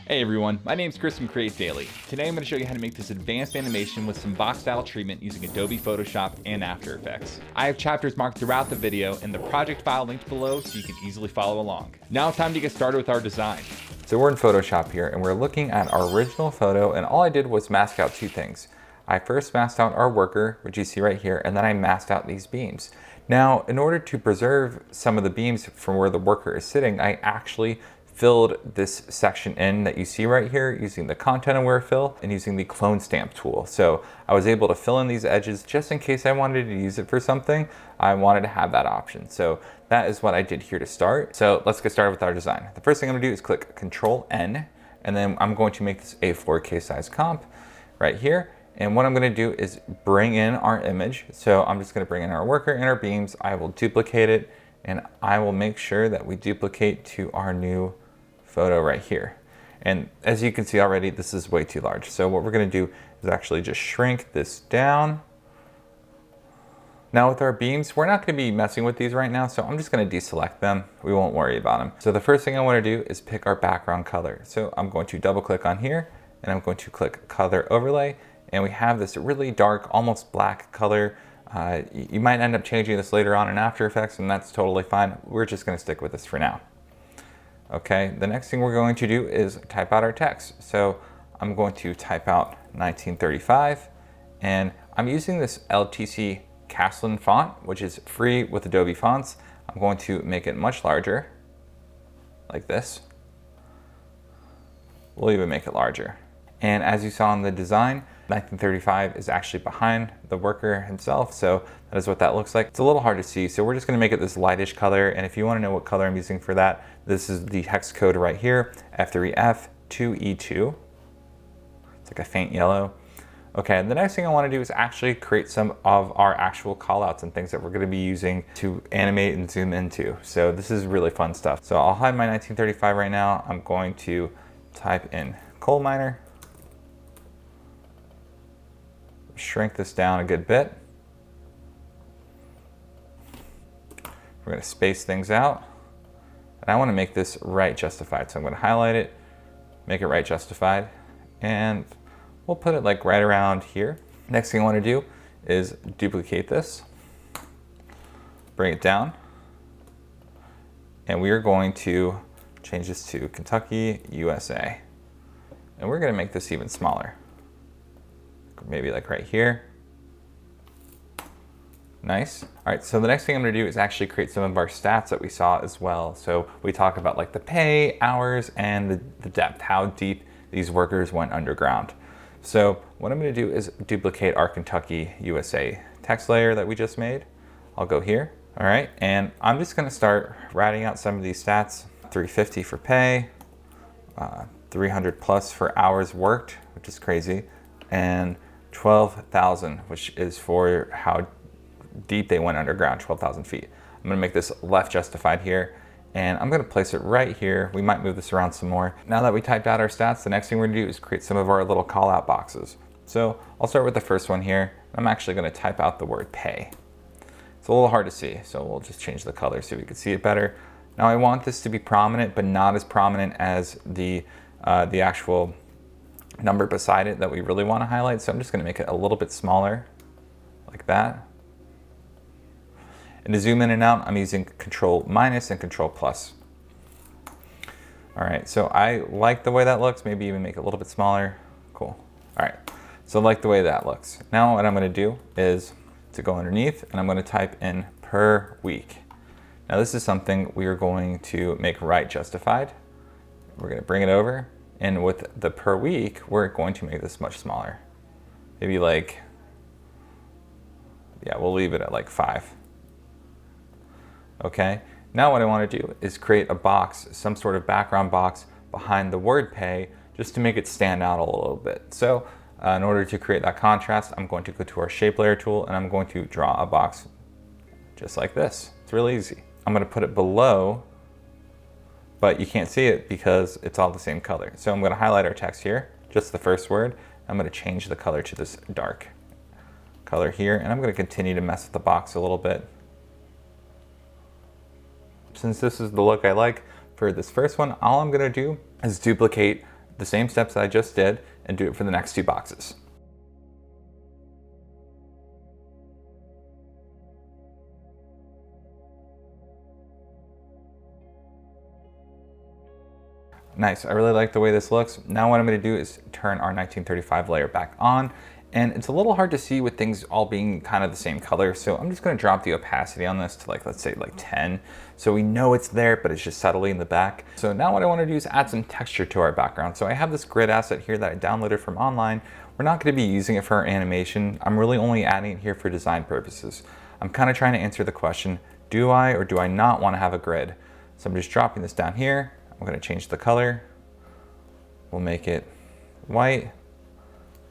Hey everyone, my name is Chris from Create Daily. Today I'm going to show you how to make this advanced animation with some Vox-style treatment using Adobe Photoshop and After Effects. I have chapters marked throughout the video and the project file linked below so you can easily follow along. Now it's time to get started with our design. So we're in Photoshop here and we're looking at our original photo, and all I did was mask out two things. I first masked out our worker, which you see right here, and then I masked out these beams. Now, in order to preserve some of the beams from where the worker is sitting, I actually filled this section in that you see right here using the content aware fill and using the clone stamp tool. So I was able to fill in these edges just in case I wanted to use it for something. I wanted to have that option. So that is what I did here to start. So let's get started with our design. The first thing I'm gonna do is click Control N, and then I'm going to make this a 4K size comp right here. And what I'm gonna do is bring in our image. So I'm just gonna bring in our worker and our beams. I will duplicate it, and I will make sure that we duplicate to our new photo right here. And as you can see already, this is way too large. So what we're gonna do is actually just shrink this down. Now with our beams, we're not gonna be messing with these right now, so I'm just gonna deselect them. We won't worry about them. So the first thing I wanna do is pick our background color. So I'm going to double click on here, and I'm going to click Color Overlay, and we have this really dark, almost black color. You might end up changing this later on in After Effects, and that's totally fine. We're just gonna stick with this for now. Okay, the next thing we're going to do is type out our text. So I'm going to type out 1935, and I'm using this LTC Caslin font, which is free with Adobe fonts. I'm going to make it much larger, like this. We'll even make it larger. And as you saw in the design, 1935 is actually behind the worker himself, so that is what that looks like. It's a little hard to see, so we're just gonna make it this lightish color, and if you wanna know what color I'm using for that, this is the hex code right here, F3F2E2. It's like a faint yellow. Okay, the next thing I wanna do is actually create some of our actual callouts and things that we're gonna be using to animate and zoom into. So this is really fun stuff. So I'll hide my 1935 right now. I'm going to type in coal miner, shrink this down a good bit. We're going to space things out. And I want to make this right justified. So I'm going to highlight it, make it right justified, and we'll put it like right around here. Next thing I want to do is duplicate this, bring it down, and we are going to change this to Kentucky, USA. And we're going to make this even smaller. Maybe like right here. Nice. All right, so the next thing I'm gonna do is actually create some of our stats that we saw as well. So we talk about like the pay, hours, and the depth, how deep these workers went underground. So what I'm gonna do is duplicate our Kentucky, USA text layer that we just made. I'll go here, all right? And I'm just gonna start writing out some of these stats. 350 for pay, 300 plus for hours worked, which is crazy, and 12,000, which is for how deep they went underground, 12,000 feet. I'm gonna make this left justified here, and I'm gonna place it right here. We might move this around some more. Now that we typed out our stats, the next thing we're gonna do is create some of our little call out boxes. So I'll start with the first one here. I'm actually gonna type out the word pay. It's a little hard to see, so we'll just change the color so we can see it better. Now I want this to be prominent, but not as prominent as the actual number beside it that we really want to highlight. So I'm just going to make it a little bit smaller, like that. And to zoom in and out, I'm using Control minus and Control plus. All right, so I like the way that looks. Maybe even make it a little bit smaller. Cool. All right, so I like the way that looks. Now what I'm going to do is to go underneath, and I'm going to type in per week. Now this is something we are going to make right justified. We're going to bring it over. And with the per week, we're going to make this much smaller. Maybe like, yeah, we'll leave it at like 5. Okay, now what I want to do is create a box, some sort of background box behind the word pay, just to make it stand out a little bit. So in order to create that contrast, I'm going to go to our shape layer tool, and I'm going to draw a box just like this. It's really easy. I'm going to put it below, but you can't see it because it's all the same color. So I'm going to highlight our text here, just the first word. I'm going to change the color to this dark color here, and I'm going to continue to mess with the box a little bit. Since this is the look I like for this first one, all I'm going to do is duplicate the same steps that I just did and do it for the next 2 boxes. Nice, I really like the way this looks. Now what I'm gonna do is turn our 1935 layer back on, and it's a little hard to see with things all being kind of the same color, so I'm just gonna drop the opacity on this to like, let's say like 10, so we know it's there, but it's just subtly in the back. So now what I wanna do is add some texture to our background. So I have this grid asset here that I downloaded from online. We're not gonna be using it for our animation. I'm really only adding it here for design purposes. I'm kind of trying to answer the question, do I or do I not wanna have a grid? So I'm just dropping this down here. I'm gonna change the color. We'll make it white,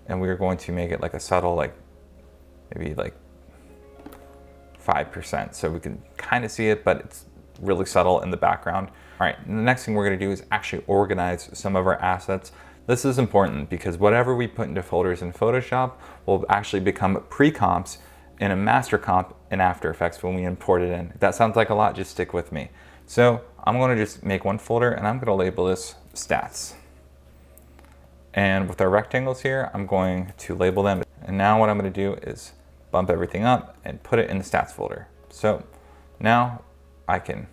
and we're going to make it like a subtle, like maybe like 5%. So we can kind of see it, but it's really subtle in the background. All right, and the next thing we're gonna do is actually organize some of our assets. This is important because whatever we put into folders in Photoshop will actually become pre-comps in a master comp in After Effects when we import it in. If that sounds like a lot, just stick with me. So I'm gonna just make one folder and I'm gonna label this stats. And with our rectangles here, I'm going to label them. And now what I'm gonna do is bump everything up and put it in the stats folder. So now I can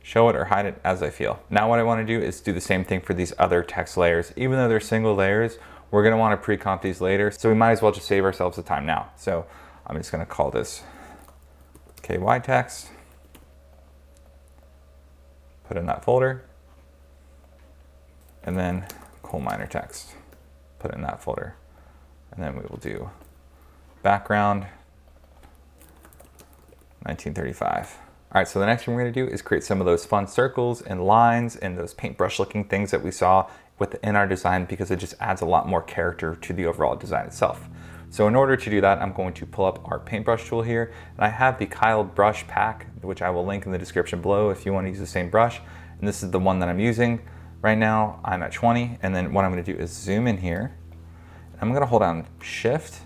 show it or hide it as I feel. Now what I wanna do is do the same thing for these other text layers. Even though they're single layers, we're gonna wanna pre-comp these later. So we might as well just save ourselves the time now. So I'm just gonna call this KY text. Put in that folder, and then coal miner text, put in that folder. And then we will do background 1935. All right, so the next thing we're gonna do is create some of those fun circles and lines and those paintbrush looking things that we saw within our design, because it just adds a lot more character to the overall design itself. So in order to do that, I'm going to pull up our paintbrush tool here, and I have the Kyle brush pack, which I will link in the description below if you want to use the same brush. And this is the one that I'm using. Right now, I'm at 20, and then what I'm gonna do is zoom in here. I'm gonna hold down Shift,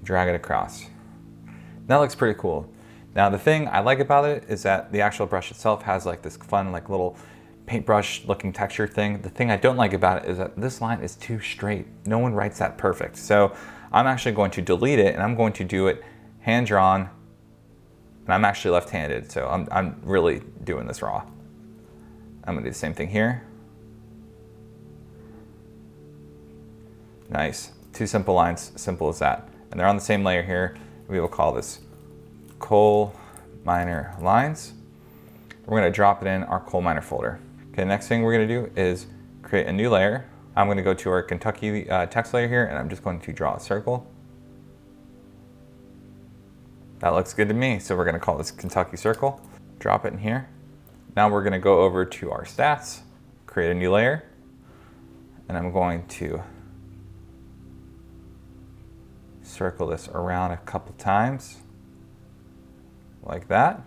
drag it across. That looks pretty cool. Now the thing I like about it is that the actual brush itself has like this fun like little paintbrush looking texture thing. The thing I don't like about it is that this line is too straight. No one writes that perfect. So I'm actually going to delete it, and I'm going to do it hand drawn, and I'm actually left-handed, so I'm really doing this raw. I'm gonna do the same thing here. Nice, 2 simple lines, simple as that. And they're on the same layer here. We will call this coal miner lines. We're gonna drop it in our coal miner folder. Okay, next thing we're gonna do is create a new layer. I'm gonna go to our Kentucky text layer here, and I'm just going to draw a circle. That looks good to me, so we're gonna call this Kentucky circle. Drop it in here. Now we're gonna go over to our stats, create a new layer, and I'm going to circle this around a couple times, like that.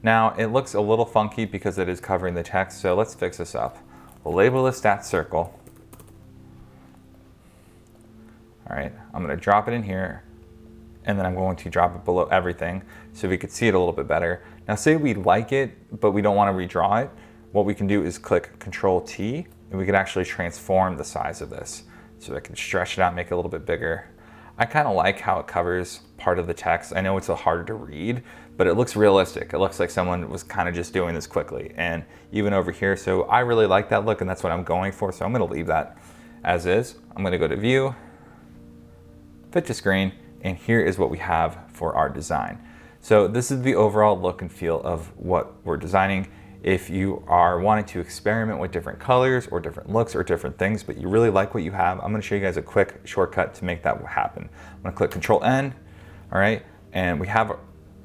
Now it looks a little funky because it is covering the text, so let's fix this up. We'll label the stats circle. All right, I'm gonna drop it in here, and then I'm going to drop it below everything so we could see it a little bit better. Now say we like it, but we don't wanna redraw it, what we can do is click Control T, and we can actually transform the size of this. So I can stretch it out, make it a little bit bigger. I kind of like how it covers part of the text. I know it's harder to read, but it looks realistic. It looks like someone was kind of just doing this quickly. And even over here, so I really like that look, and that's what I'm going for. So I'm gonna leave that as is. I'm gonna go to View, Fit to Screen, and here is what we have for our design. So this is the overall look and feel of what we're designing. If you are wanting to experiment with different colors or different looks or different things, but you really like what you have, I'm gonna show you guys a quick shortcut to make that happen. I'm gonna click Control N, all right? And we have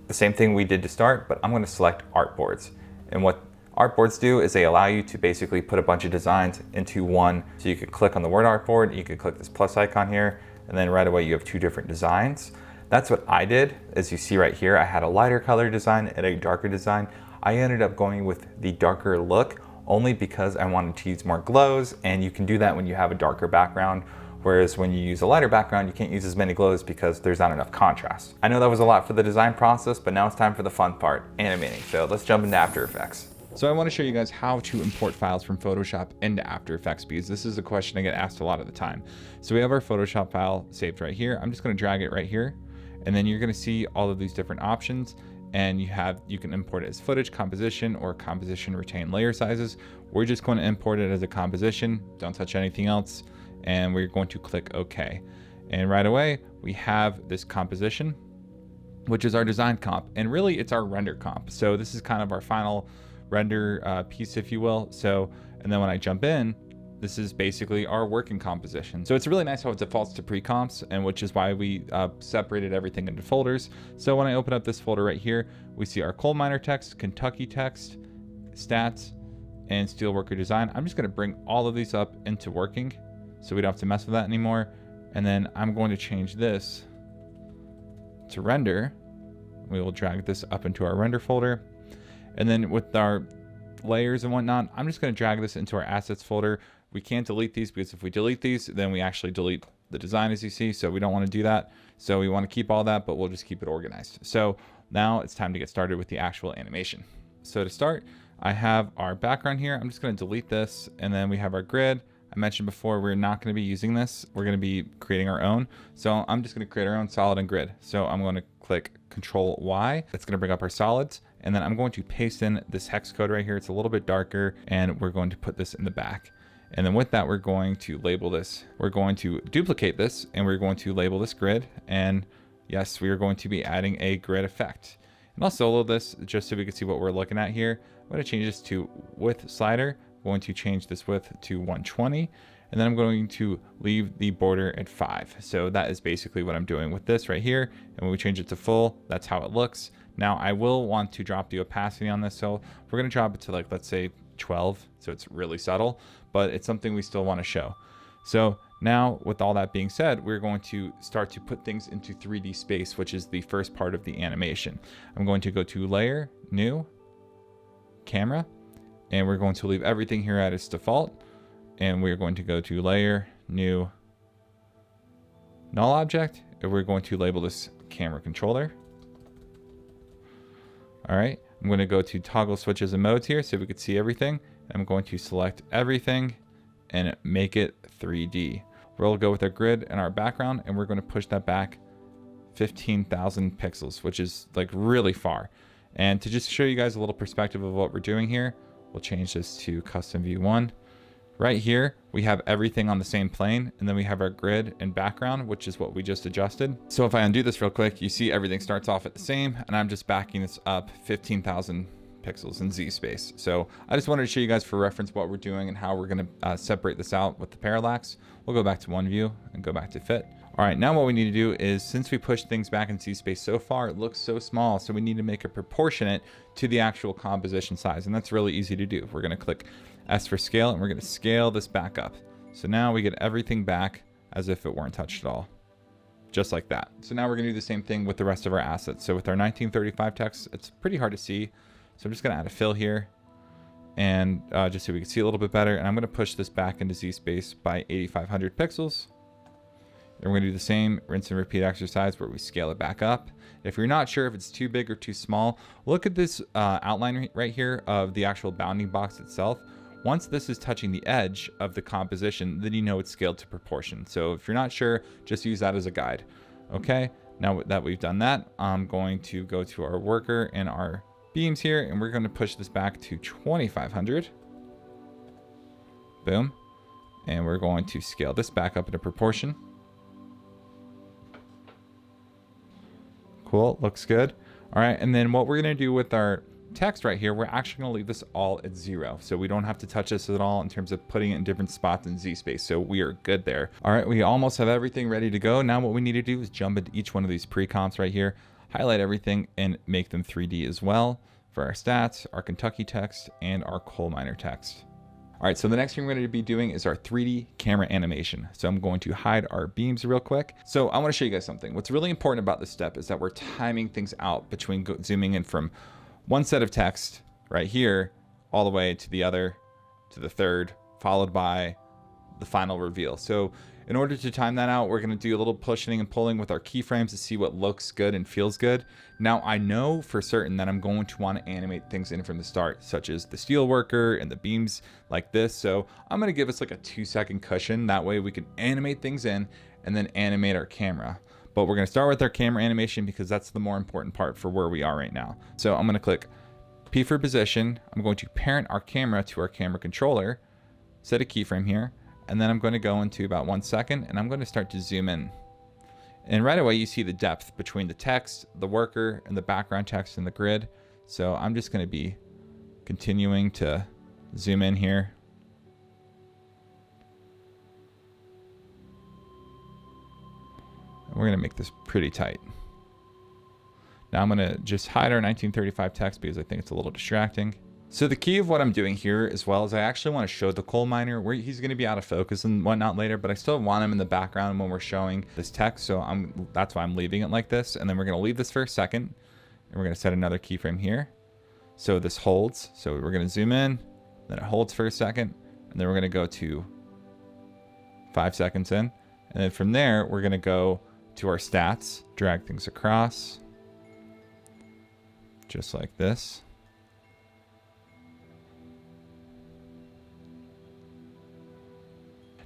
the same thing we did to start, but I'm gonna select artboards. And what artboards do is they allow you to basically put a bunch of designs into one. So you could click on the word artboard, you could click this plus icon here, and then right away you have 2 different designs. That's what I did. As you see right here, I had a lighter color design and a darker design. I ended up going with the darker look only because I wanted to use more glows, and you can do that when you have a darker background, whereas when you use a lighter background, you can't use as many glows because there's not enough contrast. I know that was a lot for the design process, but now it's time for the fun part, animating. So let's jump into After Effects. So I want to show you guys how to import files from Photoshop into After Effects, because this is a question I get asked a lot of the time. So we have our Photoshop file saved right here. I'm just going to drag it right here, and then you're going to see all of these different options, and you can import it as footage, composition, or composition retain layer sizes. We're just going to import it as a composition. Don't touch anything else, and we're going to click OK. And right away we have this composition, which is our design comp, and really it's our render comp. So this is kind of our final render piece, if you will. So, and then when I jump in, this is basically our working composition. So it's really nice how it defaults to pre-comps, and which is why we separated everything into folders. So when I open up this folder right here, we see our coal miner text, Kentucky text, stats, and steelworker design. I'm just gonna bring all of these up into working, so we don't have to mess with that anymore. And then I'm going to change this to render. We will drag this up into our render folder. And then with our layers and whatnot, I'm just going to drag this into our assets folder. We can't delete these, because if we delete these, then we actually delete the design, as you see. So we don't want to do that. So we want to keep all that, but we'll just keep it organized. So now it's time to get started with the actual animation. So to start, I have our background here. I'm just going to delete this, and then we have our grid. I mentioned before, we're not going to be using this. We're going to be creating our own. So I'm just going to create our own solid and grid. So I'm going to click Control Y. That's going to bring up our solids. And then I'm going to paste in this hex code right here. It's a little bit darker, and we're going to put this in the back. And then with that, we're going to label this. We're going to duplicate this, and we're going to label this grid. And yes, we are going to be adding a grid effect. And I'll solo this just so we can see what we're looking at here. I'm going to change this to width slider. I'm going to change this width to 120. And then I'm going to leave the border at 5. So that is basically what I'm doing with this right here. And when we change it to full, that's how it looks. Now I will want to drop the opacity on this. So we're going to drop it to, like, let's say 12. So it's really subtle, but it's something we still want to show. So now with all that being said, we're going to start to put things into 3D space, which is the first part of the animation. I'm going to go to layer, new, camera, and we're going to leave everything here at its default. And we're going to go to layer, new, null object, and we're going to label this camera controller. All right, I'm going to go to toggle switches and modes here so we could see everything. I'm going to select everything and make it 3D. We'll go with our grid and our background, and we're going to push that back 15,000 pixels, which is like really far. And to just show you guys a little perspective of what we're doing here, we'll change this to custom view 1. Right here, we have everything on the same plane, and then we have our grid and background, which is what we just adjusted. So if I undo this real quick, you see everything starts off at the same, and I'm just backing this up 15,000 pixels in Z space. So I just wanted to show you guys for reference what we're doing and how we're gonna separate this out with the parallax. We'll go back to one view and go back to fit. All right, now what we need to do is, since we pushed things back in Z space so far, it looks so small, so we need to make it proportionate to the actual composition size, and that's really easy to do. We're gonna click S for scale, and we're gonna scale this back up. So now we get everything back as if it weren't touched at all, just like that. So now we're gonna do the same thing with the rest of our assets. So with our 1935 text, it's pretty hard to see. So I'm just gonna add a fill here, and just so we can see a little bit better, and I'm gonna push this back into Z space by 8,500 pixels. And we're gonna do the same rinse and repeat exercise where we scale it back up. If you're not sure if it's too big or too small, look at this outline right here of the actual bounding box itself. Once this is touching the edge of the composition, then you know it's scaled to proportion. So if you're not sure, just use that as a guide. Okay, now that we've done that, I'm going to go to our worker and our beams here, and we're gonna push this back to 2,500. Boom. And we're going to scale this back up into proportion. Cool, looks good. All right, and then what we're gonna do with our text right here, we're actually gonna leave this all at 0. So we don't have to touch this at all in terms of putting it in different spots in Z space. So we are good there. All right, we almost have everything ready to go. Now what we need to do is jump into each one of these pre-comps right here, highlight everything and make them 3D as well for our stats, our Kentucky text, and our coal miner text. All right, so the next thing we're going to be doing is our 3D camera animation. So I'm going to hide our beams real quick. So I want to show you guys something. What's really important about this step is that we're timing things out between zooming in from one set of text right here all the way to the other, to the third, followed by the final reveal. So In order to time that out, we're going to do a little pushing and pulling with our keyframes to see what looks good and feels good. Now, I know for certain that I'm going to want to animate things in from the start, such as the steel worker and the beams like this. So I'm going to give us like a 2-second cushion. That way we can animate things in and then animate our camera. But we're going to start with our camera animation because that's the more important part for where we are right now. So I'm going to click P for position. I'm going to parent our camera to our camera controller, set a keyframe here, and then I'm going to go into about 1 second and I'm going to start to zoom in. And right away you see the depth between the text, the worker, and the background text in the grid. So I'm just going to be continuing to zoom in here. We're going to make this pretty tight. Now I'm going to just hide our 1935 text because I think it's a little distracting. So the key of what I'm doing here as well is I actually want to show the coal miner where he's going to be out of focus and whatnot later, but I still want him in the background when we're showing this text. So that's why I'm leaving it like this. And then we're going to leave this for a second and we're going to set another keyframe here. So this holds. So we're going to zoom in, then it holds for a second, and then we're going to go to 5 seconds in. And then from there, we're going to go to our stats, drag things across, just like this.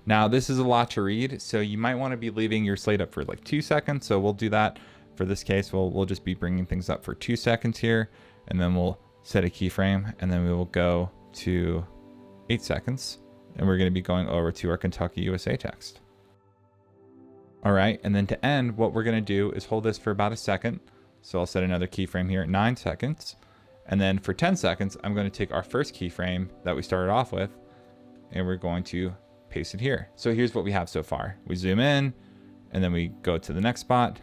Now this is a lot to read, so you might want to be leaving your slate up for like 2 seconds. So we'll do that for this case. We'll just be bringing things up for 2 seconds here, and then we'll set a keyframe, and then we will go to 8 seconds, and we're going to be going over to our Kentucky, USA text. All right, and then to end, what we're going to do is hold this for about a second. So I'll set another keyframe here at 9 seconds, and then for 10 seconds, I'm going to take our first keyframe that we started off with, and we're going to paste it here. So here's what we have so far. We zoom in, and then we go to the next spot,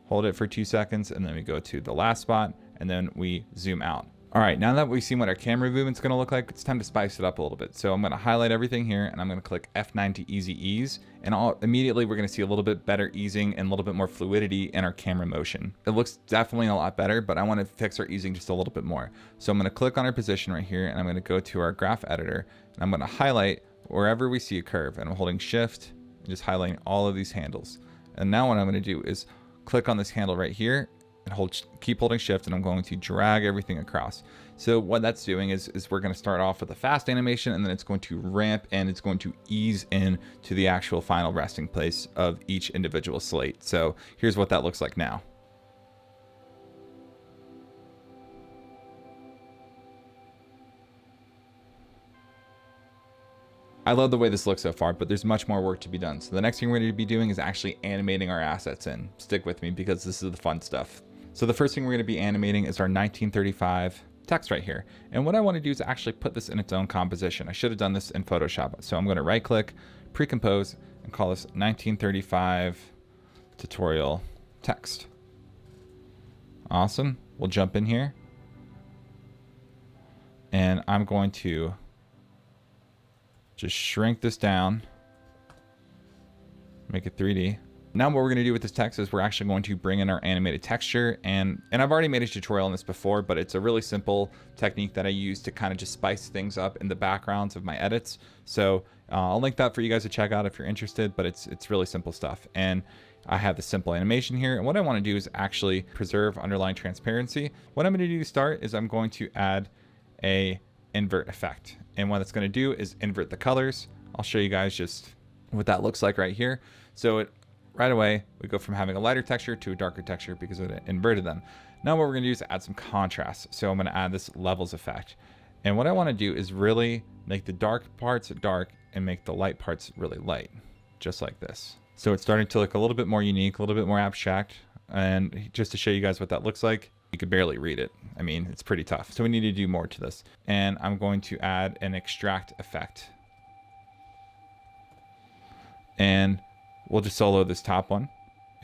hold it for 2 seconds, and then we go to the last spot, and then we zoom out. All right, now that we've seen what our camera movement's gonna look like, it's time to spice it up a little bit. So I'm gonna highlight everything here, and I'm gonna click F9 to easy ease, and immediately we're gonna see a little bit better easing and a little bit more fluidity in our camera motion. It looks definitely a lot better, but I wanna fix our easing just a little bit more. So I'm gonna click on our position right here, and I'm gonna go to our graph editor, and I'm gonna highlight wherever we see a curve, and I'm holding shift and just highlighting all of these handles. And now what I'm gonna do is click on this handle right here and keep holding shift, and I'm going to drag everything across. So what that's doing is we're going to start off with a fast animation, and then it's going to ramp and it's going to ease in to the actual final resting place of each individual slate. So here's what that looks like now. I love the way this looks so far, but there's much more work to be done. So the next thing we're going to be doing is actually animating our assets in. Stick with me because this is the fun stuff. So the first thing we're going to be animating is our 1935 text right here. And what I want to do is actually put this in its own composition. I should have done this in Photoshop. So I'm going to right click, pre-compose, and call this 1935 tutorial text. Awesome. We'll jump in here. And I'm going to just shrink this down, make it 3D. Now what we're gonna do with this text is we're actually going to bring in our animated texture, and I've already made a tutorial on this before, but it's a really simple technique that I use to kind of just spice things up in the backgrounds of my edits. So I'll link that for you guys to check out if you're interested, but it's really simple stuff. And I have the simple animation here, and what I wanna do is actually preserve underlying transparency. What I'm gonna do to start is I'm going to add a invert effect. And what it's gonna do is invert the colors. I'll show you guys just what that looks like right here. So right away, we go from having a lighter texture to a darker texture because it inverted them. Now what we're gonna do is add some contrast. So I'm gonna add this levels effect. And what I wanna do is really make the dark parts dark and make the light parts really light, just like this. So it's starting to look a little bit more unique, a little bit more abstract. And just to show you guys what that looks like, you could barely read it. I mean, it's pretty tough. So we need to do more to this. And I'm going to add an extract effect. And we'll just solo this top one.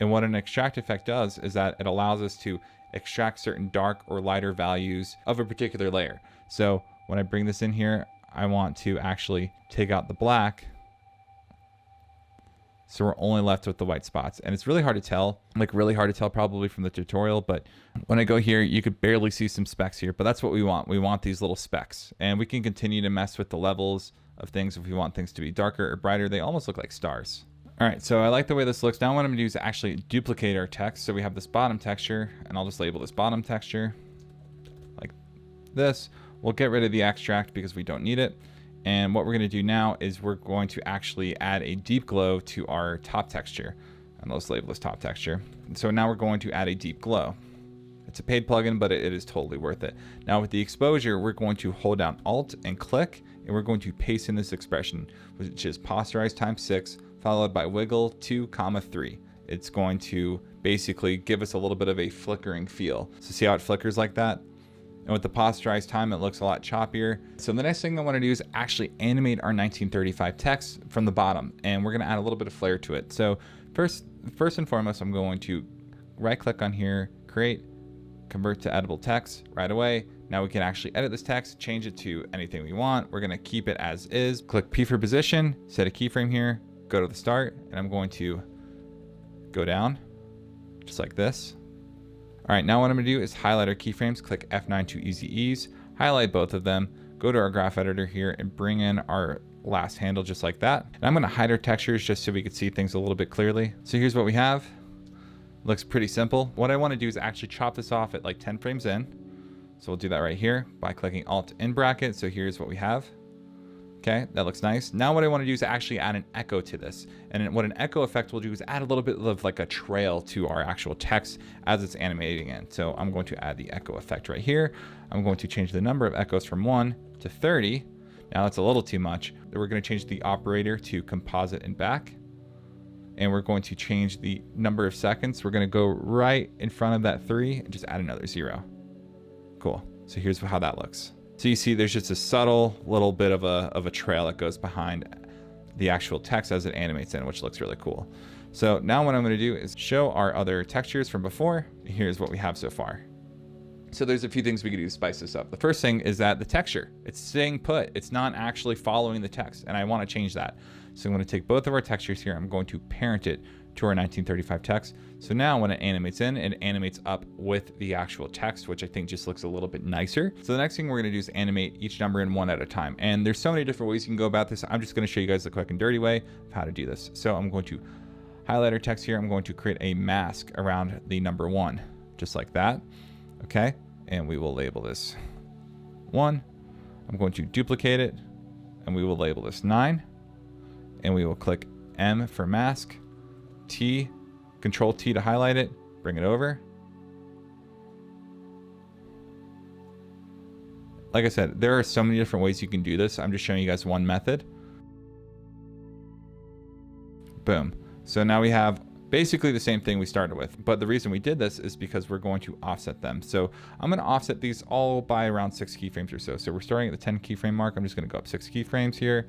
And what an extract effect does is that it allows us to extract certain dark or lighter values of a particular layer. So when I bring this in here, I want to actually take out the black. So we're only left with the white spots. And it's really hard to tell, probably from the tutorial, but when I go here, you could barely see some specks here, but that's what we want. We want these little specks, and we can continue to mess with the levels of things if we want things to be darker or brighter. They almost look like stars. All right, so I like the way this looks. Now what I'm gonna do is actually duplicate our text. So we have this bottom texture, and I'll just label this bottom texture like this. We'll get rid of the extract because we don't need it. And what we're gonna do now is we're going to actually add a deep glow to our top texture. And let's label this top texture. And so now we're going to add a deep glow. It's a paid plugin, but it is totally worth it. Now with the exposure, we're going to hold down Alt and click, and we're going to paste in this expression, which is Posterize Time 6, followed by wiggle 2, 3. It's going to basically give us a little bit of a flickering feel. So see how it flickers like that? And with the Posterize Time, it looks a lot choppier. So the next thing I want to do is actually animate our 1935 text from the bottom, and we're going to add a little bit of flair to it. So first and foremost, I'm going to right click on here, create, convert to editable text right away. Now we can actually edit this text, change it to anything we want. We're going to keep it as is. Click P for position, set a keyframe here, go to the start, and I'm going to go down just like this. All right, now what I'm gonna do is highlight our keyframes, click F9 to easy ease, highlight both of them, go to our graph editor here and bring in our last handle just like that. And I'm gonna hide our textures just so we can see things a little bit clearly. So here's what we have. Looks pretty simple. What I wanna do is actually chop this off at like 10 frames in. So we'll do that right here by clicking Alt in bracket. So here's what we have. Okay, that looks nice. Now what I want to do is actually add an echo to this. And what an echo effect will do is add a little bit of like a trail to our actual text as it's animating in. So I'm going to add the echo effect right here. I'm going to change the number of echoes from 1 to 30. Now that's a little too much. Then we're going to change the operator to composite and back. And we're going to change the number of seconds. We're going to go right in front of that 3 and just add another 0. Cool. So here's how that looks. So you see there's just a subtle little bit of a trail that goes behind the actual text as it animates in, which looks really cool. So now what I'm going to do is show our other textures from before. Here's what we have so far. So there's a few things we can do to spice this up. The first thing is that the texture, it's staying put. It's not actually following the text, and I want to change that. So I'm going to take both of our textures here. I'm going to parent it to our 1935 text. So now when it animates in, it animates up with the actual text, which I think just looks a little bit nicer. So the next thing we're going to do is animate each number in one at a time. And there's so many different ways you can go about this. I'm just going to show you guys the quick and dirty way of how to do this. So I'm going to highlight our text here. I'm going to create a mask around the number 1, just like that. Okay. And we will label this 1. I'm going to duplicate it, and we will label this 9. And we will click M for mask, T, Control T to highlight it, bring it over. Like I said, there are so many different ways you can do this. I'm just showing you guys one method. Boom. So now we have basically the same thing we started with, but the reason we did this is because we're going to offset them. So I'm going to offset these all by around 6 keyframes or so. So we're starting at the 10 keyframe mark. I'm just going to go up 6 keyframes here.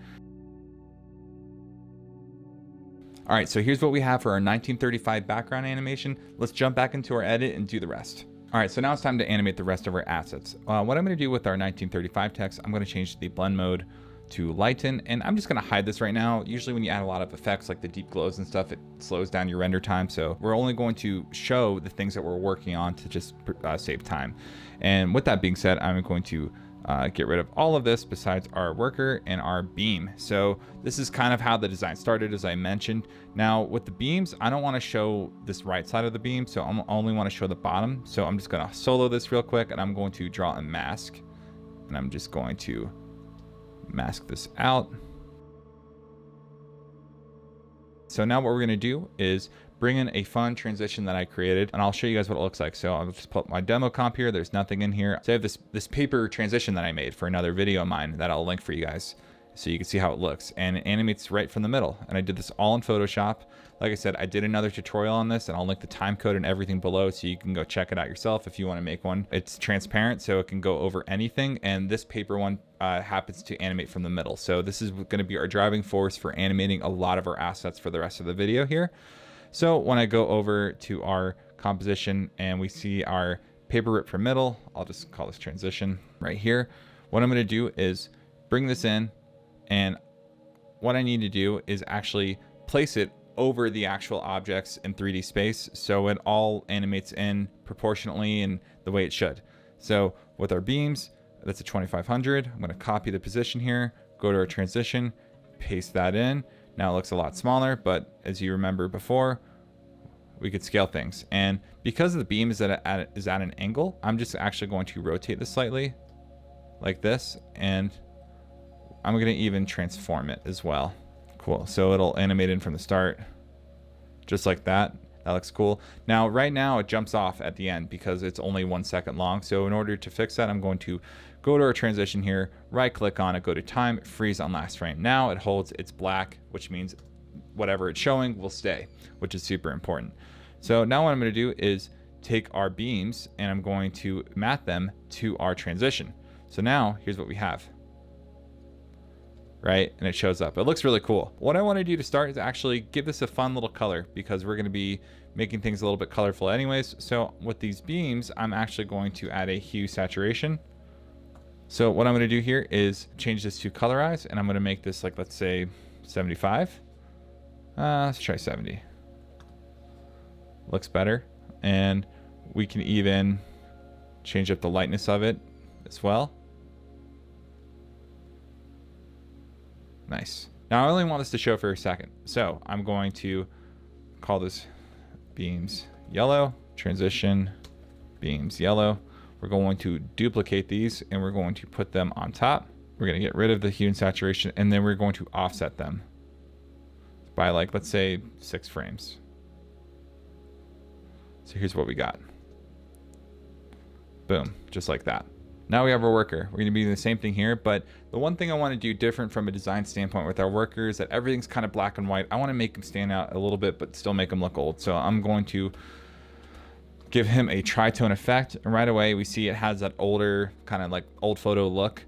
All right, so here's what we have for our 1935 background animation. Let's jump back into our edit and do the rest. All right, so now it's time to animate the rest of our assets. What I'm gonna do with our 1935 text, I'm gonna change the blend mode to lighten, and I'm just gonna hide this right now. Usually when you add a lot of effects like the deep glows and stuff, it slows down your render time. So we're only going to show the things that we're working on to just save time. And with that being said, I'm going to get rid of all of this besides our worker and our beam. So this is kind of how the design started, as I mentioned. Now with the beams, I don't want to show this right side of the beam, so I only want to show the bottom. So I'm just going to solo this real quick, and I'm going to draw a mask, and I'm just going to mask this out. So now what we're going to do is bring in a fun transition that I created, and I'll show you guys what it looks like. So I'll just put my demo comp here. There's nothing in here. So I have this paper transition that I made for another video of mine that I'll link for you guys so you can see how it looks, and it animates right from the middle. And I did this all in Photoshop. Like I said, I did another tutorial on this, and I'll link the time code and everything below so you can go check it out yourself if you want to make one. It's transparent, so it can go over anything, and this paper one happens to animate from the middle. So this is going to be our driving force for animating a lot of our assets for the rest of the video here. So when I go over to our composition and we see our paper rip from middle, I'll just call this transition right here. What I'm going to do is bring this in, and what I need to do is actually place it over the actual objects in 3D space so it all animates in proportionately and the way it should. So with our beams, that's a 2500. I'm going to copy the position here, go to our transition, paste that in. Now it looks a lot smaller, but as you remember before, we could scale things. And because the beam is at an angle, I'm just actually going to rotate this slightly like this, and I'm going to even transform it as well. Cool. So it'll animate in from the start, just like that. That looks cool. Now, right now it jumps off at the end because it's only 1 second long. So in order to fix that, I'm going to go to our transition here, right click on it, go to time, freeze on last frame. Now it holds, it's black, which means whatever it's showing will stay, which is super important. So now what I'm going to do is take our beams and I'm going to mat them to our transition. So now here's what we have, right? And it shows up. It looks really cool. What I want to do to start is actually give this a fun little color because we're going to be making things a little bit colorful anyways. So with these beams, I'm actually going to add a hue saturation. So what I'm going to do here is change this to colorize, and I'm going to make this like, let's say 75. Let's try 70. Looks better. And we can even change up the lightness of it as well. Nice. Now I only want this to show for a second. So I'm going to call this beams yellow, transition, beams yellow. We're going to duplicate these and we're going to put them on top. We're going to get rid of the hue and saturation, and then we're going to offset them by, like, let's say 6 frames. So here's what we got. Boom, just like that. Now we have our worker. We're going to be doing the same thing here, but the one thing I want to do different from a design standpoint with our worker is that everything's kind of black and white. I want to make them stand out a little bit, but still make them look old. So I'm going to give him a tritone effect, and right away we see it has that older, kind of like old photo look.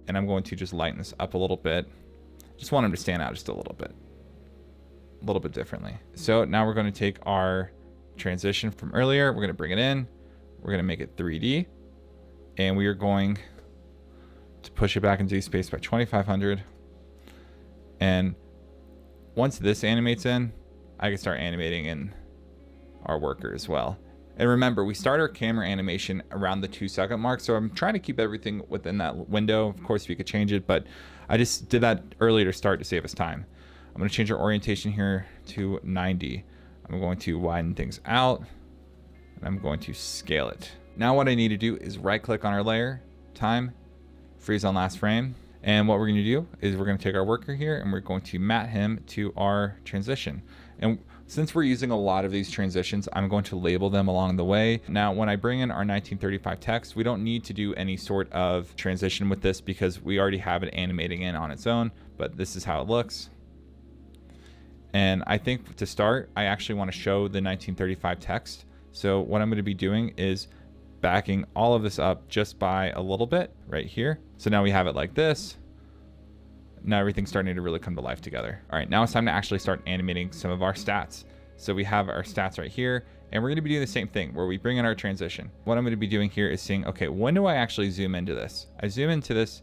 And I'm going to just lighten this up a little bit. Just want him to stand out just a little bit differently. So now we're going to take our transition from earlier. We're going to bring it in. We're going to make it 3D. And we are going to push it back in Z space by 2500. And once this animates in, I can start animating in our worker as well. And remember, we start our camera animation around the 2-second mark, so I'm trying to keep everything within that window. Of course, we could change it, but I just did that earlier to start to save us time. I'm going to change our orientation here to 90. I'm going to widen things out, and I'm going to scale it. Now what I need to do is right-click on our layer, time, freeze on last frame, and what we're going to do is we're going to take our worker here, and we're going to mat him to our transition. And since we're using a lot of these transitions, I'm going to label them along the way. Now, when I bring in our 1935 text, we don't need to do any sort of transition with this because we already have it animating in on its own, but this is how it looks. And I think to start, I actually want to show the 1935 text. So what I'm going to be doing is backing all of this up just by a little bit right here. So now we have it like this. Now everything's starting to really come to life together. All right, now it's time to actually start animating some of our stats. So we have our stats right here, and we're gonna be doing the same thing where we bring in our transition. What I'm gonna be doing here is saying, okay, when do I actually zoom into this? I zoom into this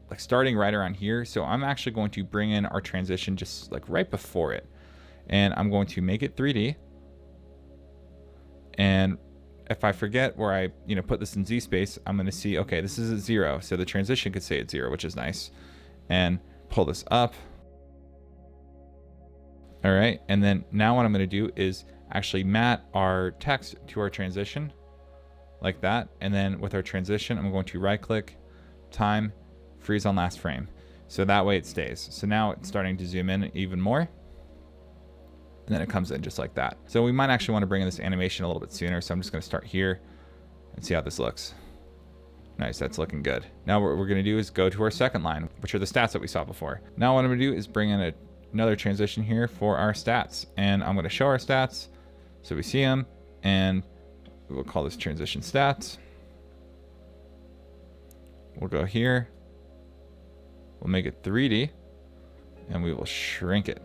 like starting right around here. So I'm actually going to bring in our transition just like right before it. And I'm going to make it 3D. And if I forget where I put this in Z space, I'm gonna see, okay, this is at 0. So the transition could say it's 0, which is nice. And pull this up. All right, and then now what I'm going to do is actually mat our text to our transition like that. And then with our transition, I'm going to right click, time, freeze on last frame. So that way it stays. So now it's starting to zoom in even more. And then it comes in just like that. So we might actually want to bring in this animation a little bit sooner. So I'm just going to start here and see how this looks. Nice, that's looking good. Now what we're gonna do is go to our second line, which are the stats that we saw before. Now what I'm gonna do is bring in another transition here for our stats. And I'm gonna show our stats so we see them, and we'll call this transition stats. We'll go here, we'll make it 3D, and we will shrink it.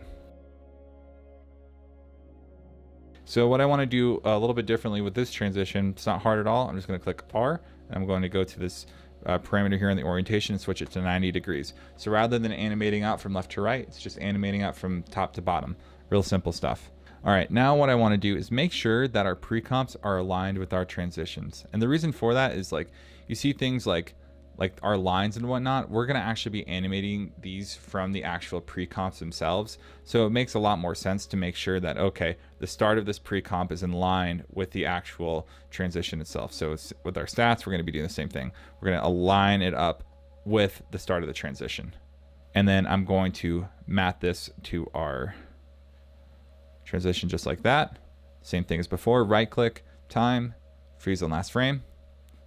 So what I wanna do a little bit differently with this transition, it's not hard at all. I'm just gonna click R, and I'm going to go to this parameter here in the orientation and switch it to 90 degrees. So rather than animating out from left to right, it's just animating out from top to bottom. Real simple stuff. All right, now what I want to do is make sure that our pre-comps are aligned with our transitions. And the reason for that is, like, you see things like like our lines and whatnot, we're going to actually be animating these from the actual pre-comps themselves. So it makes a lot more sense to make sure that, okay, the start of this pre-comp is in line with the actual transition itself. So it's, with our stats, we're going to be doing the same thing. We're going to align it up with the start of the transition. And then I'm going to map this to our transition just like that. Same thing as before, right click, time, freeze on last frame.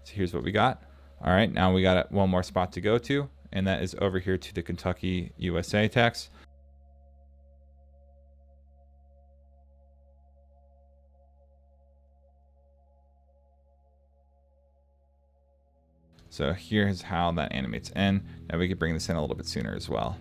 So here's what we got. All right, now we got one more spot to go to, and that is over here to the Kentucky, USA text. So here's how that animates in. Now we could bring this in a little bit sooner as well.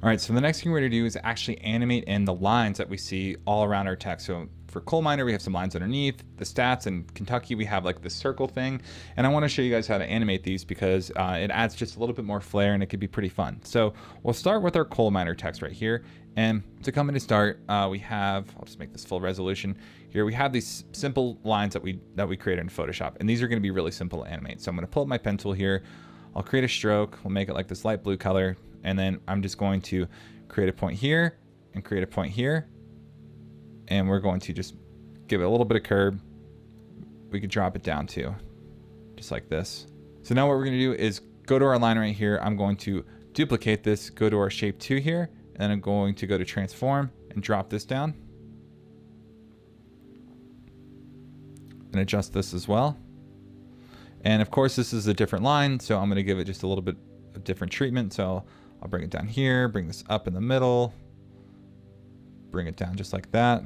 All right, so the next thing we're gonna do is actually animate in the lines that we see all around our text. So for coal miner, we have some lines underneath. The stats in Kentucky, we have like the circle thing. And I wanna show you guys how to animate these because it adds just a little bit more flair and it could be pretty fun. So we'll start with our coal miner text right here. And to come in to start, we have, I'll just make this full resolution. Here we have these simple lines that we created in Photoshop. And these are gonna be really simple to animate. So I'm gonna pull up my pen tool here. I'll create a stroke. We'll make it like this light blue color. And then I'm just going to create a point here and create a point here. And we're going to just give it a little bit of curve. We could drop it down too, just like this. So now what we're gonna do is go to our line right here. I'm going to duplicate this, go to our shape 2 here, and then I'm going to go to transform and drop this down. And adjust this as well. And of course, this is a different line, so I'm gonna give it just a little bit of different treatment. So I'll bring it down here, bring this up in the middle, bring it down just like that.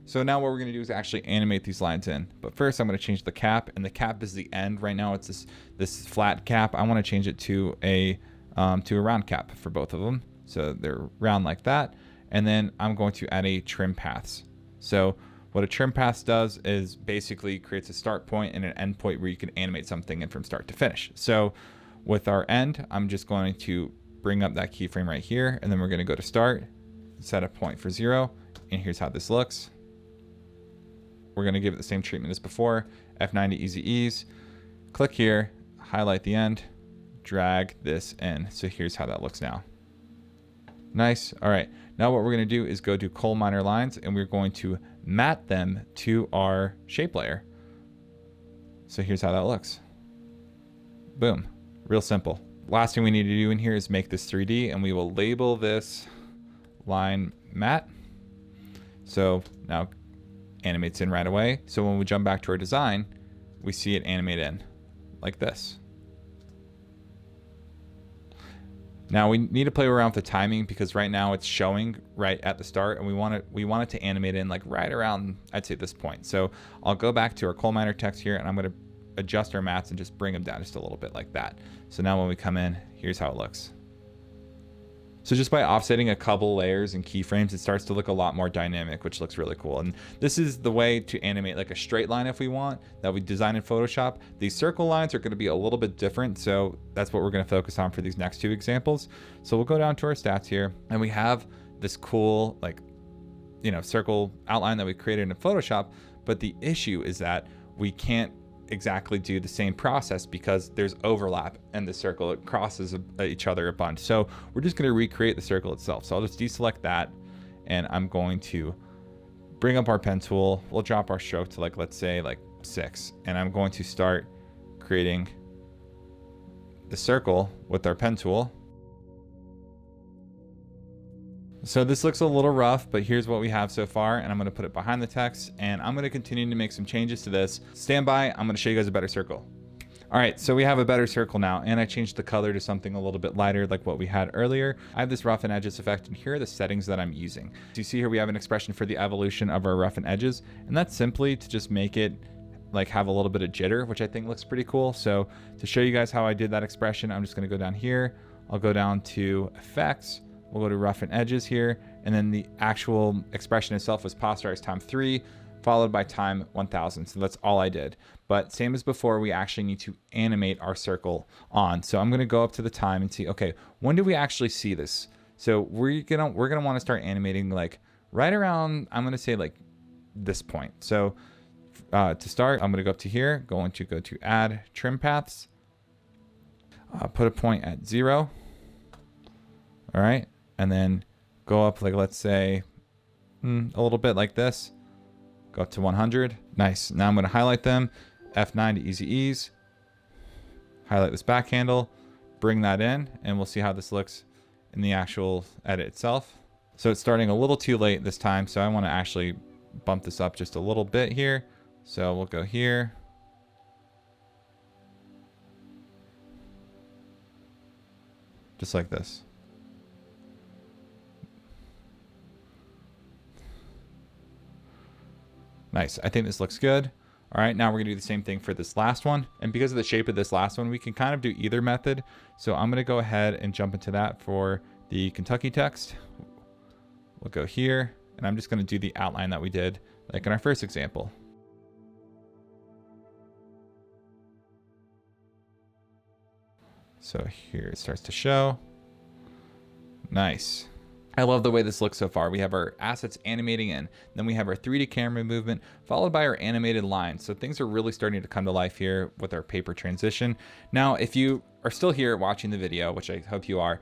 So now what we're gonna do is actually animate these lines in. But first I'm gonna change the cap, and the cap is the end. Right now it's this flat cap. I wanna change it to a round cap for both of them. So they're round like that. And then I'm going to add a trim paths. So what a trim paths does is basically creates a start point and an end point where you can animate something in from start to finish. So with our end, I'm just going to bring up that keyframe right here, and then we're gonna go to start, set a point for 0, and here's how this looks. We're gonna give it the same treatment as before, F9 to easy ease, click here, highlight the end, drag this in. So here's how that looks now. Nice, all right. Now what we're gonna do is go to coal miner lines, and we're going to mat them to our shape layer. So here's how that looks. Boom, real simple. Last thing we need to do in here is make this 3D, and we will label this line matte. So now animates in right away. So when we jump back to our design, we see it animate in like this. Now we need to play around with the timing because right now it's showing right at the start, and we want it to animate in like right around, I'd say, this point. So I'll go back to our coal miner text here, and I'm going to adjust our mats and just bring them down just a little bit like that. So now when we come in, here's how it looks. So just by offsetting a couple layers and keyframes, it starts to look a lot more dynamic, which looks really cool. And this is the way to animate like a straight line if we want, that we design in Photoshop. These circle lines are going to be a little bit different, so that's what we're going to focus on for these next 2 examples. So we'll go down to our stats here, and we have this cool circle outline that we created in Photoshop, but the issue is that we can't exactly do the same process because there's overlap in the circle. It crosses each other a bunch. So we're just going to recreate the circle itself. So I'll just deselect that, and I'm going to bring up our pen tool. We'll drop our stroke to let's say 6, and I'm going to start creating the circle with our pen tool. So this looks a little rough, but here's what we have so far, and I'm going to put it behind the text, and I'm going to continue to make some changes to this. Stand by, I'm going to show you guys a better circle. All right, so we have a better circle now, and I changed the color to something a little bit lighter like what we had earlier. I have this roughen edges effect, and here are the settings that I'm using. So you see here we have an expression for the evolution of our roughen edges, and that's simply to just make it have a little bit of jitter, which I think looks pretty cool. So to show you guys how I did that expression, I'm just going to go down here. I'll go down to effects. We'll go to roughen edges here, and then the actual expression itself was posterize time 3, followed by time 1000. So that's all I did. But same as before, we actually need to animate our circle on. So I'm gonna go up to the time and see, okay, when do we actually see this? So we're gonna want to start animating right around, I'm gonna say this point. So to start, I'm gonna go up to here, going to go to add trim paths. put a point at 0. All right, and then go up, like, let's say a little bit like this. Go up to 100. Nice. Now I'm going to highlight them. F9 to easy ease. Highlight this back handle. Bring that in, and we'll see how this looks in the actual edit itself. So it's starting a little too late this time, so I want to actually bump this up just a little bit here. So we'll go here. Just like this. Nice. I think this looks good. All right, now we're gonna do the same thing for this last one. And because of the shape of this last one, we can kind of do either method. So I'm gonna go ahead and jump into that for the Kentucky text. We'll go here, and I'm just gonna do the outline that we did, like in our first example. So here it starts to show. Nice. I love the way this looks so far. We have our assets animating in, then we have our 3D camera movement, followed by our animated lines. So things are really starting to come to life here with our paper transition. Now, if you are still here watching the video, which I hope you are,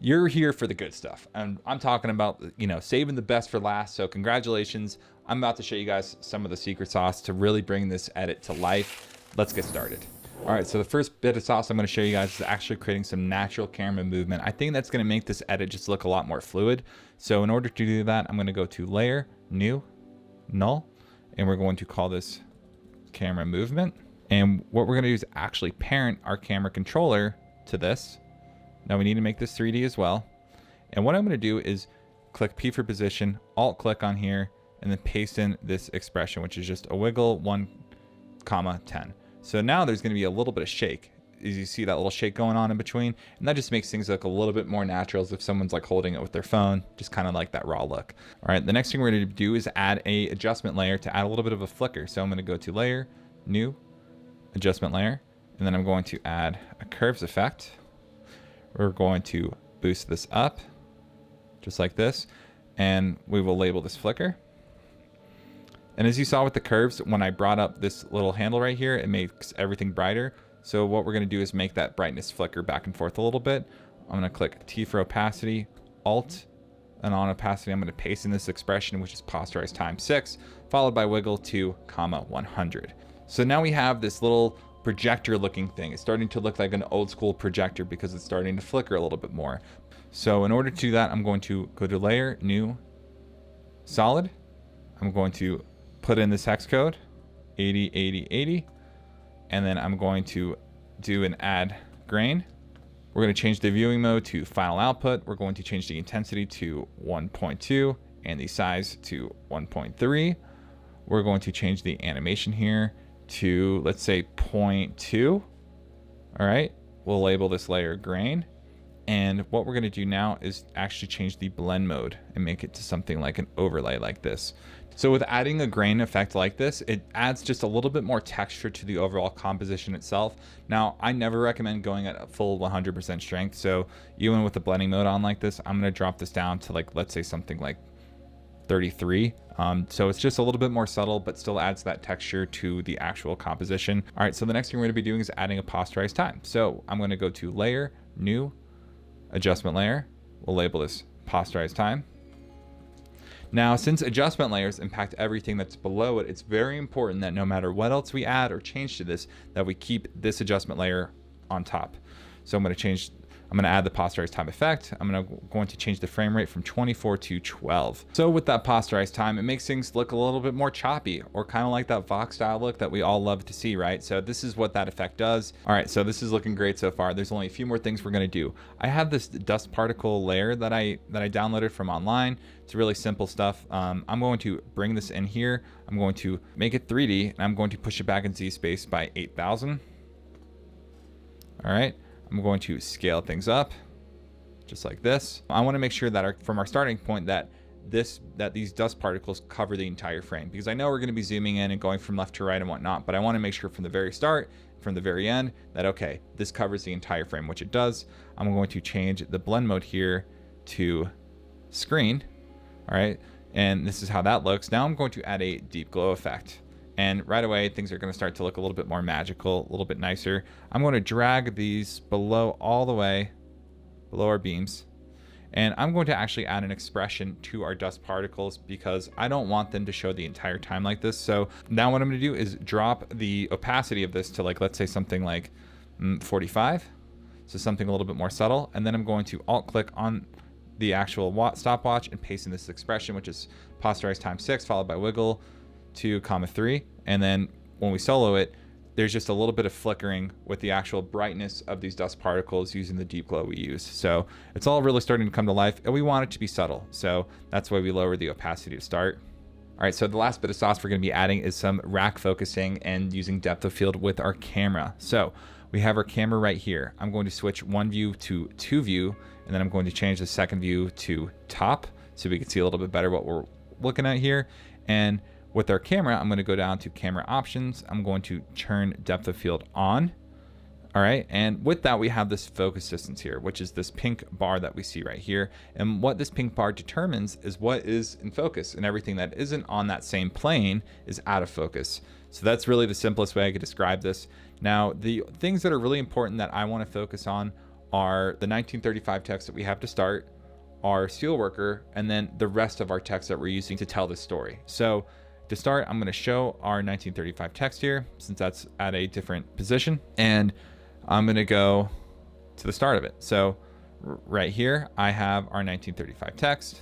you're here for the good stuff. And I'm talking about, you know, saving the best for last. So congratulations. I'm about to show you guys some of the secret sauce to really bring this edit to life. Let's get started. All right, so the first bit of sauce I'm going to show you guys is actually creating some natural camera movement. I think that's going to make this edit just look a lot more fluid. So in order to do that, I'm going to go to Layer, New, Null, and we're going to call this Camera Movement. And what we're going to do is actually parent our camera controller to this. Now we need to make this 3D as well. And what I'm going to do is click P for position, Alt click on here, and then paste in this expression, which is just a wiggle 1, 10. So now there's going to be a little bit of shake. As you see that little shake going on in between, and that just makes things look a little bit more natural, as if someone's like holding it with their phone, just kind of like that raw look. All right, the next thing we're going to do is add a adjustment layer to add a little bit of a flicker. So I'm going to go to Layer, New, Adjustment Layer, and then I'm going to add a curves effect. We're going to boost this up, just like this, and we will label this flicker. And as you saw with the curves, when I brought up this little handle right here, it makes everything brighter. So what we're going to do is make that brightness flicker back and forth a little bit. I'm going to click T for opacity, Alt, and on opacity, I'm going to paste in this expression, which is Posterize Time 6, followed by wiggle 2, 100. So now we have this little projector looking thing. It's starting to look like an old school projector because it's starting to flicker a little bit more. So in order to do that, I'm going to go to Layer, New, Solid. I'm going to put in this hex code, 80, 80, 80, and then I'm going to do an add grain. We're going to change the viewing mode to final output. We're going to change the intensity to 1.2 and the size to 1.3. We're going to change the animation here to, let's say, 0.2. All right, we'll label this layer grain. And what we're going to do now is actually change the blend mode and make it to something like an overlay like this. So with adding a grain effect like this, it adds just a little bit more texture to the overall composition itself. Now, I never recommend going at a full 100% strength. So even with the blending mode on like this, I'm going to drop this down to, like, let's say something like 33. So it's just a little bit more subtle, but still adds that texture to the actual composition. All right, so the next thing we're going to be doing is adding a posterize time. So I'm going to go to Layer, New, Adjustment Layer. We'll label this Posterize Time. Now, since adjustment layers impact everything that's below it, it's very important that no matter what else we add or change to this, that we keep this adjustment layer on top. So I'm going to add the posterize time effect. I'm going to change the frame rate from 24 to 12. So with that posterize time, it makes things look a little bit more choppy, or kind of like that Vox-style look that we all love to see, right? So this is what that effect does. All right, so this is looking great so far. There's only a few more things we're going to do. I have this dust particle layer that I downloaded from online. It's really simple stuff. I'm going to bring this in here. I'm going to make it 3D, and I'm going to push it back in Z space by 8,000. All right. I'm going to scale things up just like this. I want to make sure that from our starting point that these dust particles cover the entire frame, because I know we're going to be zooming in and going from left to right and whatnot, but I want to make sure from the very start, from the very end, that okay, this covers the entire frame, which it does. I'm going to change the blend mode here to screen. All right, and this is how that looks. Now I'm going to add a deep glow effect. And right away, things are going to start to look a little bit more magical, a little bit nicer. I'm going to drag these below all the way, below our beams. And I'm going to actually add an expression to our dust particles because I don't want them to show the entire time like this. So now what I'm going to do is drop the opacity of this to, like, let's say something like 45. So something a little bit more subtle. And then I'm going to alt click on the actual stopwatch and paste in this expression, which is Posterize Time 6 followed by wiggle 2, 3. And then when we solo it, there's just a little bit of flickering with the actual brightness of these dust particles using the deep glow we use. So it's all really starting to come to life, and we want it to be subtle. So that's why we lower the opacity to start. All right, so the last bit of sauce we're going to be adding is some rack focusing and using depth of field with our camera. So we have our camera right here. I'm going to switch one view to two view, and then I'm going to change the second view to top so we can see a little bit better what we're looking at here. And with our camera, I'm going to go down to camera options. I'm going to turn depth of field on. All right, and with that, we have this focus distance here, which is this pink bar that we see right here. And what this pink bar determines is what is in focus, and everything that isn't on that same plane is out of focus. So that's really the simplest way I could describe this. Now, the things that are really important that I want to focus on are the 1935 text that we have to start, our steelworker, and then the rest of our text that we're using to tell this story. So to start, I'm going to show our 1935 text here, since that's at a different position, and I'm going to go to the start of it. So right here, I have our 1935 text.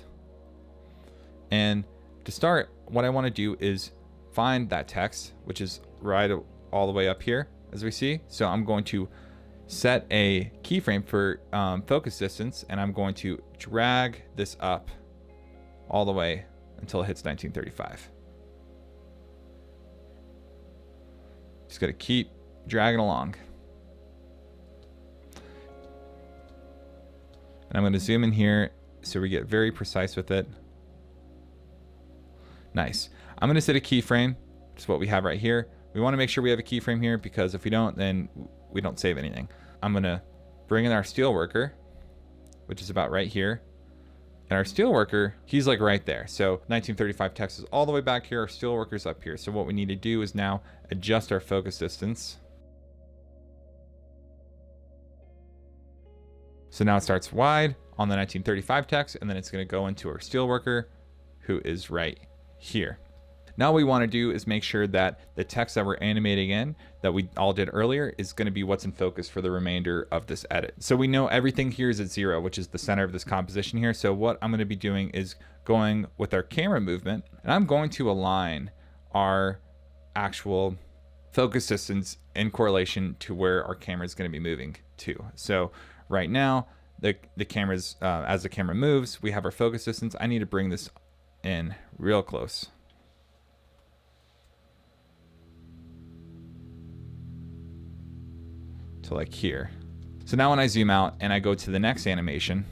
And to start, what I want to do is find that text, which is right all the way up here, as we see. So I'm going to set a keyframe for focus distance, and I'm going to drag this up all the way until it hits 1935. Just got to keep dragging along. And I'm going to zoom in here so we get very precise with it. Nice. I'm going to set a keyframe, which is what we have right here. We want to make sure we have a keyframe here because if we don't, then we don't save anything. I'm going to bring in our steelworker, which is about right here. And our steelworker, he's like right there. So 1935 text is all the way back here. Our steelworker's up here. So what we need to do is now adjust our focus distance. So now it starts wide on the 1935 text, and then it's going to go into our steelworker, who is right here. Now what we want to do is make sure that the text that we're animating in, that we all did earlier, is going to be what's in focus for the remainder of this edit. So we know everything here is at 0, which is the center of this composition here. So what I'm going to be doing is going with our camera movement, and I'm going to align our actual focus distance in correlation to where our camera is going to be moving to. So right now, the camera's, as the camera moves, we have our focus distance. I need to bring this in real close. To like here. So now when I zoom out and I go to the next animation,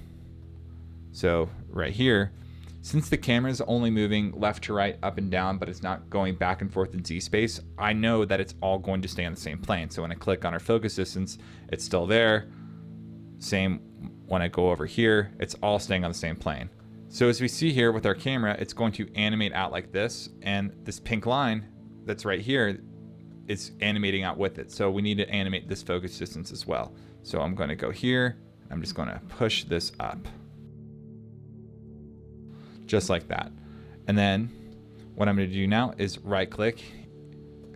so right here, since the camera is only moving left to right, up and down, but it's not going back and forth in Z space, I know that it's all going to stay on the same plane. So when I click on our focus distance, it's still there. Same when I go over here, it's all staying on the same plane. So as we see here with our camera, it's going to animate out like this, and this pink line that's right here is animating out with it. So we need to animate this focus distance as well. So I'm going to go here. I'm just going to push this up. Just like that. And then what I'm going to do now is right click,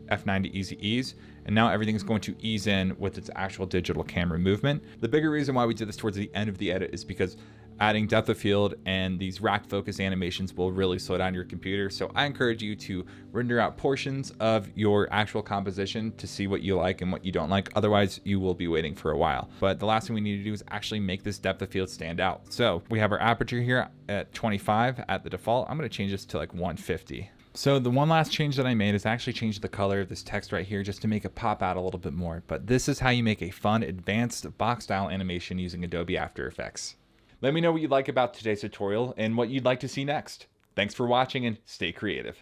F9 to easy ease. And now everything's going to ease in with its actual digital camera movement. The bigger reason why we did this towards the end of the edit is because adding depth of field and these rack focus animations will really slow down your computer. So I encourage you to render out portions of your actual composition to see what you like and what you don't like. Otherwise, you will be waiting for a while. But the last thing we need to do is actually make this depth of field stand out. So we have our aperture here at 25 at the default. I'm going to change this to like 150. So the one last change that I made is actually change the color of this text right here just to make it pop out a little bit more. But this is how you make a fun, advanced Vox-style animation using Adobe After Effects. Let me know what you like about today's tutorial and what you'd like to see next. Thanks for watching and stay creative.